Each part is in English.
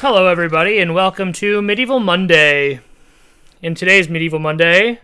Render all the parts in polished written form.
Hello, everybody, and welcome to Medieval Monday. In today's Medieval Monday,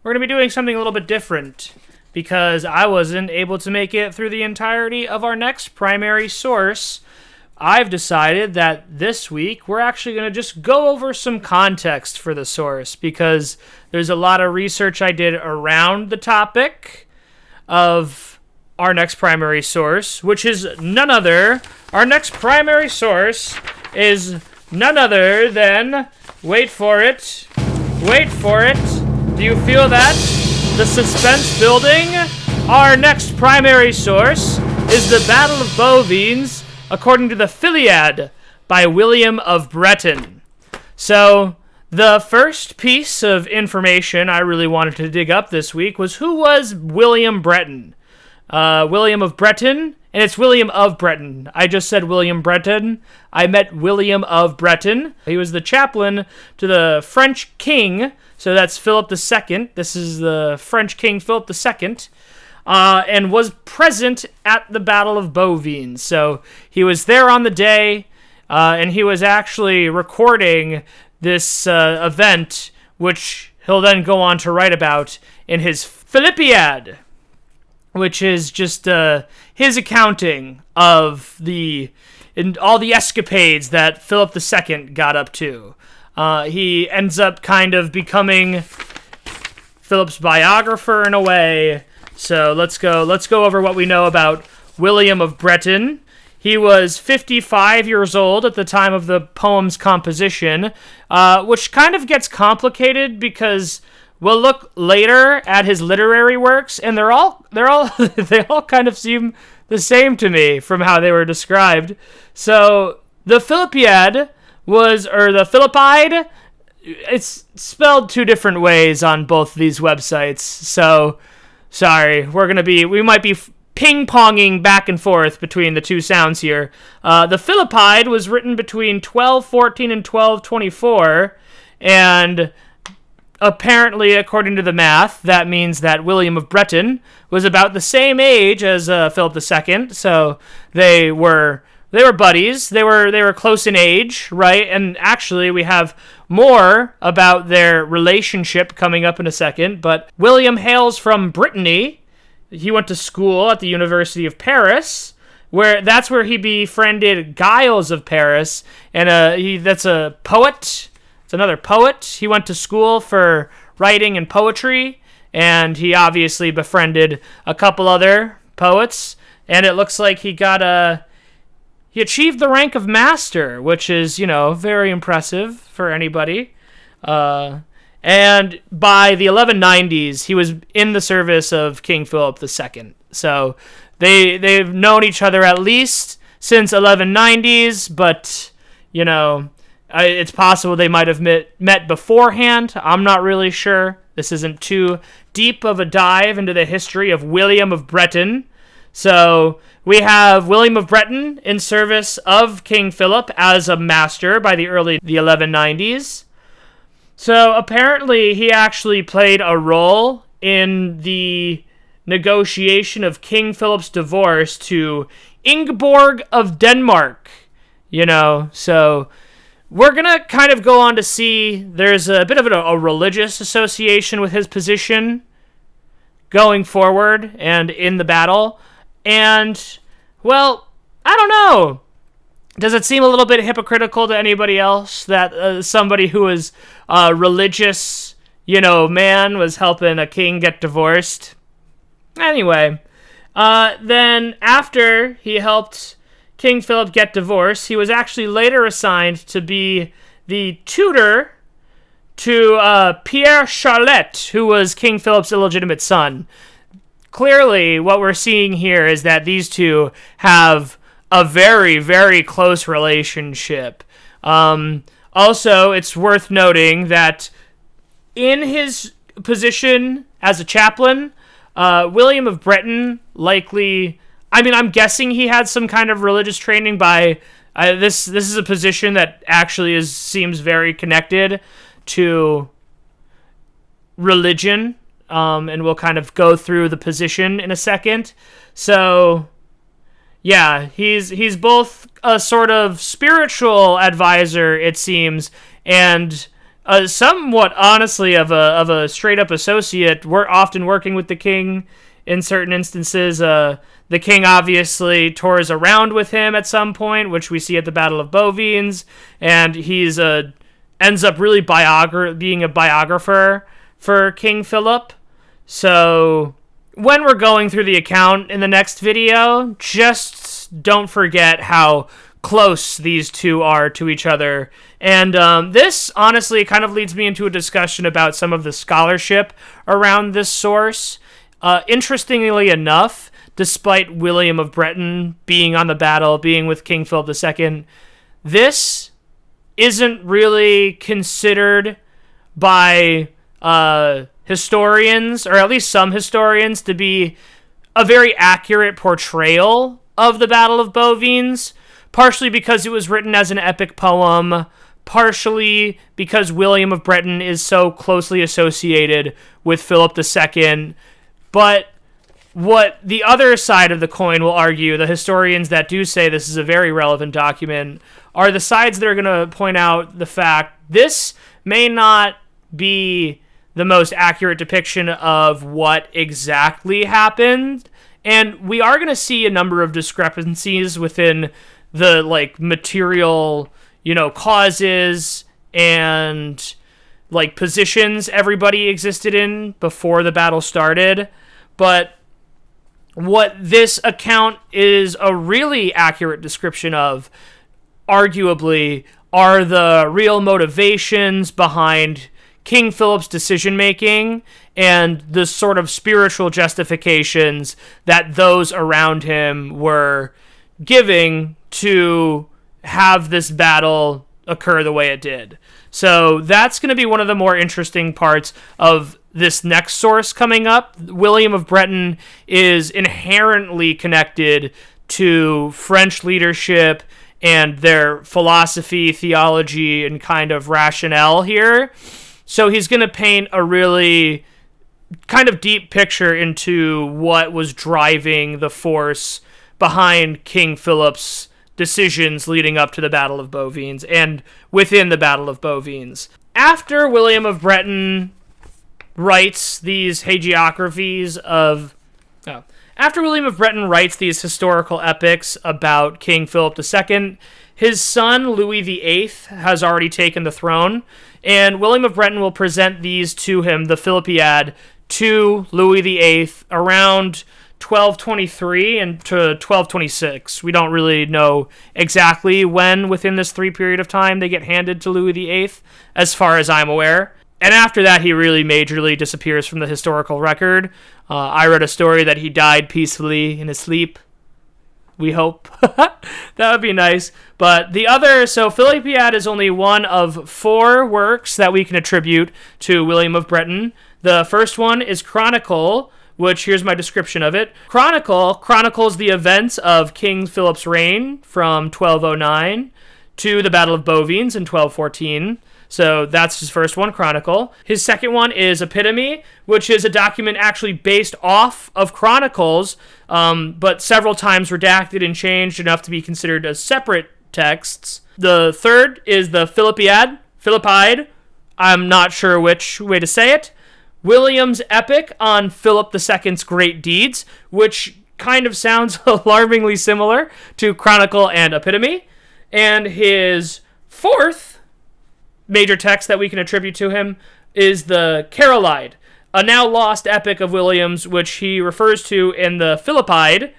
we're going to be doing something a little bit different because I wasn't able to make it through the entirety of our next primary source. I've decided that this week we're actually going to just go over some context for the source because there's a lot of research I did around the topic of our next primary source, which is none other. Our next primary source is none other than, wait for it, do you feel that? The suspense building? Our next primary source is the Battle of Bouvines, according to the Phillipide by William of Breton. So, the first piece of information I really wanted to dig up this week was who was William Breton? William of Breton, and it's William of Breton. I just said William Breton. I meant William of Breton. He was the chaplain to the French king, so that's Philip II. This is the French king Philip II, and was present at the Battle of Bouvines. So he was there on the day, and he was actually recording this event, which he'll then go on to write about in his Phillipide, which is just his accounting of all the escapades that Philip II got up to. He ends up kind of becoming Philip's biographer in a way. So let's go over what we know about William of Breton. He was 55 years old at the time of the poem's composition, which kind of gets complicated because we'll look later at his literary works, and they all kind of seem the same to me from how they were described. So the Phillipide it's spelled two different ways on both these websites. So sorry, we might be ping-ponging back and forth between the two sounds here. The Phillipide was written between 1214 and 1224, and apparently, according to the math, that means that William of Breton was about the same age as Philip II. So they were buddies. They were close in age, right? And actually, we have more about their relationship coming up in a second. But William hails from Brittany. He went to school at the University of Paris, that's where he befriended Giles of Paris, and that's a poet. It's another poet. He went to school for writing and poetry, and he obviously befriended a couple other poets, and it looks like he achieved the rank of master, which is, very impressive for anybody. And by the 1190s, he was in the service of King Philip II. So they've known each other at least since 1190s, but, it's possible they might have met beforehand. I'm not really sure. This isn't too deep of a dive into the history of William of Breton. So we have William of Breton in service of King Philip as a master by the 1190s. So apparently he actually played a role in the negotiation of King Philip's divorce to Ingeborg of Denmark. So we're going to kind of go on to see there's a bit of a religious association with his position going forward and in the battle. And, well, I don't know. Does it seem a little bit hypocritical to anybody else that somebody who is a religious, man was helping a king get divorced? Anyway, then after he helped King Philip get divorced, he was actually later assigned to be the tutor to Pierre Charlotte, who was King Philip's illegitimate son. Clearly, what we're seeing here is that these two have a very, very close relationship. Also, it's worth noting that in his position as a chaplain, William of Breton likely, I'm guessing he had some kind of religious training by, this is a position that actually seems very connected to religion, and we'll kind of go through the position in a second. So, Yeah, he's both a sort of spiritual advisor, it seems, and somewhat honestly of a straight up associate. We're often working with the king in certain instances. The king obviously tours around with him at some point, which we see at the Battle of Bouvines, and he's ends up really being a biographer for King Philip. So when we're going through the account in the next video, just don't forget how close these two are to each other. And this honestly kind of leads me into a discussion about some of the scholarship around this source. Interestingly enough, despite William of Breton being on the battle, being with King Philip II, this isn't really considered by historians, or at least some historians, to be a very accurate portrayal of the Battle of Bouvines, partially because it was written as an epic poem, partially because William of Breton is so closely associated with Philip II. But what the other side of the coin will argue, the historians that do say this is a very relevant document, are the sides that are going to point out the fact this may not be the most accurate depiction of what exactly happened, and we are going to see a number of discrepancies within the material, causes and positions everybody existed in before the battle started. But what this account is a really accurate description of, arguably, are the real motivations behind King Philip's decision-making and the sort of spiritual justifications that those around him were giving to have this battle occur the way it did. So that's going to be one of the more interesting parts of this next source coming up. William of Breton is inherently connected to French leadership and their philosophy, theology, and kind of rationale here. So he's going to paint a really kind of deep picture into what was driving the force behind King Philip's decisions leading up to the Battle of Bouvines and within the Battle of Bouvines. After William of Breton writes these hagiographies after William of Breton writes these historical epics about King Philip II, his son Louis VIII has already taken the throne, and William of Breton will present these to him, the Phillipide, to Louis VIII around 1223 and to 1226. We don't really know exactly when within this 3 period of time they get handed to Louis VIII, as far as I'm aware. And after that, he really majorly disappears from the historical record. I read a story that he died peacefully in his sleep. We hope. That would be nice. But so Phillipide is only one of 4 works that we can attribute to William of Breton. The first one is Chronicle, which, here's my description of it. Chronicle chronicles the events of King Philip's reign from 1209 to the Battle of Bouvines in 1214. So that's his first one, Chronicle. His second one is Epitome, which is a document actually based off of Chronicles, but several times redacted and changed enough to be considered as separate texts. The third is the Phillipide. I'm not sure which way to say it. William's epic on Philip II's great deeds, which kind of sounds alarmingly similar to Chronicle and Epitome. And his fourth major text that we can attribute to him is the Carolide, a now lost epic of William's, which he refers to in the Phillipide,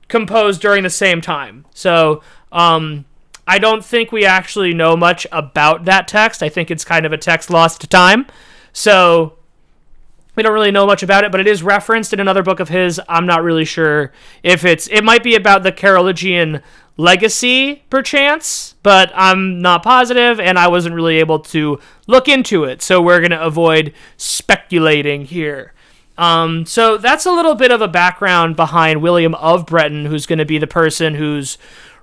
composed during the same time. So I don't think we actually know much about that text. I think it's kind of a text lost to time. So we don't really know much about it, but it is referenced in another book of his. I'm not really sure if it might be about the Carolingian legacy, perchance, but I'm not positive, and I wasn't really able to look into it, so we're going to avoid speculating here. So that's a little bit of a background behind William of Breton, who's going to be the person who's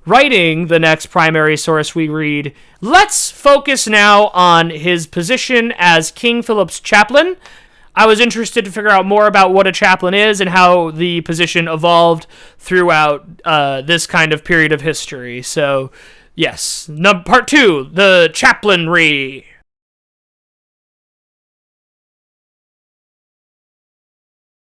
writing the next primary source we read. Let's focus now on his position as King Philip's chaplain. I was interested to figure out more about what a chaplain is and how the position evolved throughout this kind of period of history. So, yes. Part 2, the chaplainry.